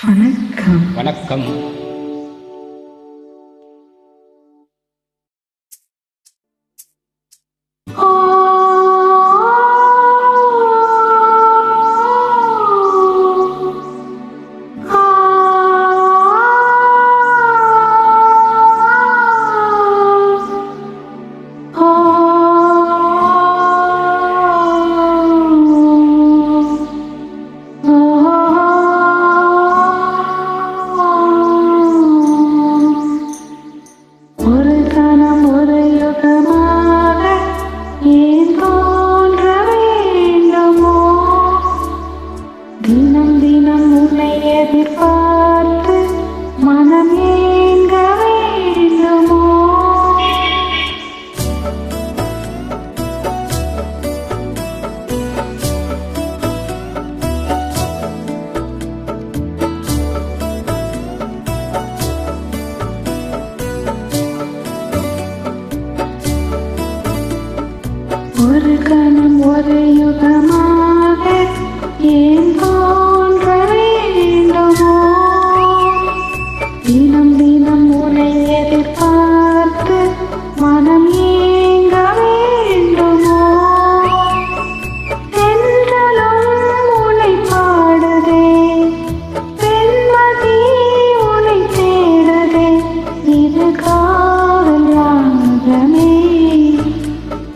வணக்கம். வணக்கம். தினம் தினம் உன்னை எதிர்பார்த்து மனம் ஏங்க வேண்டுமோ? ஒரு கணம் ஒரு யுகமாக ஏன் தோன்ற வேண்டுமோ? தினம் தினம் உன்னை எதிர்பார்த்து மனம் ஏங்க வேண்டுமோ? தென்றலும் உன்னை பாடுதே, பெண்மதி உன்னை தேடுதே, இது காதல் ராகமே,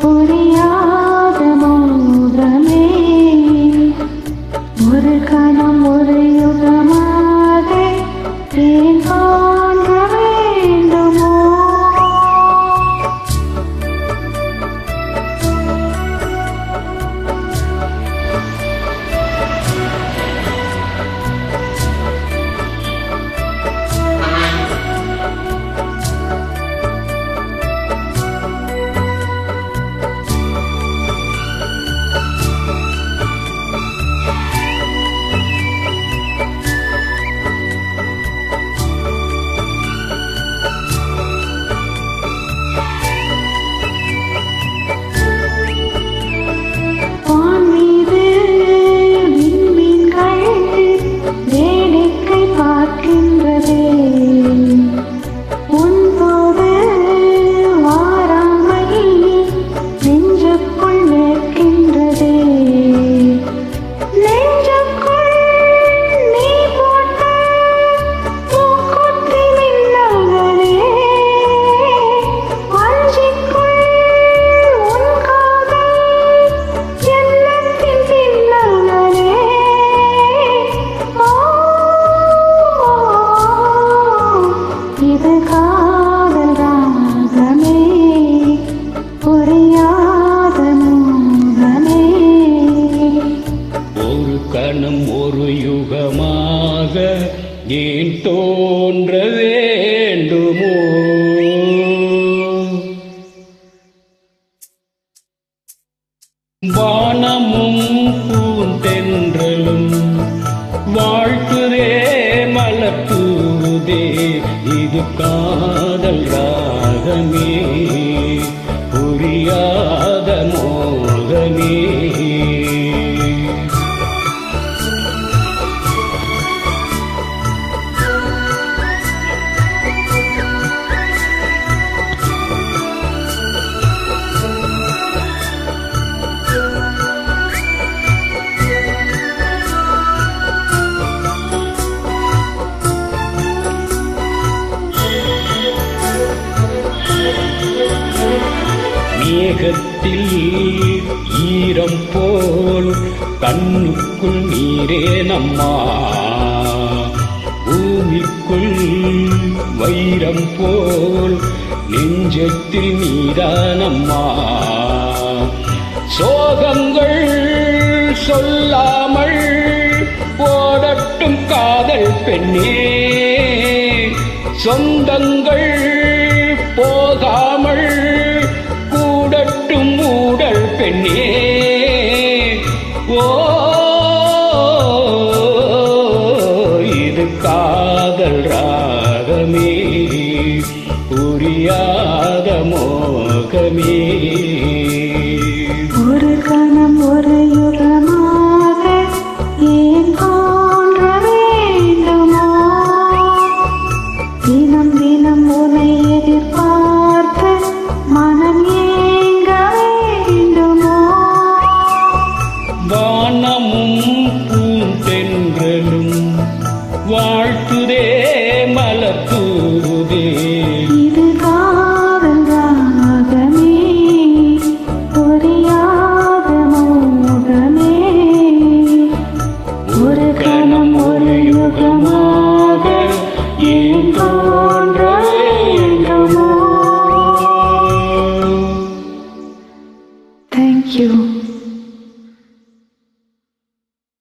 புரியாத மோகமே. ஒரு கணம் ஒரு யுகமாக ஏன் தோன்ற வேண்டுமோ? இது காதல் ராகமே, புரியாத மோகமே. ஒரு கணம் ஒரு யுகமாக ஏன் தோன்ற வேண்டுமோ? வானமும் பூந்தென்றலும் வாழ்த்துதே, மலர்த்தூதே, இது காதல் ராகமே, புரியாத மோகமே. மேகத்தில் ஈரம் போல் கண்ணுக்குள் நீரே நம்மா, பூமிக்குள் வைரம் போல் நெஞ்சத்தில் நீரானம்மா. சோகங்கள் சொல்லாமல் போடட்டும் காதல் பெண்ணே, சொந்தங்கள் போகாமல் கூடட்டும் மூடல் பெண்ணே. ஓ, இது காதல் ரா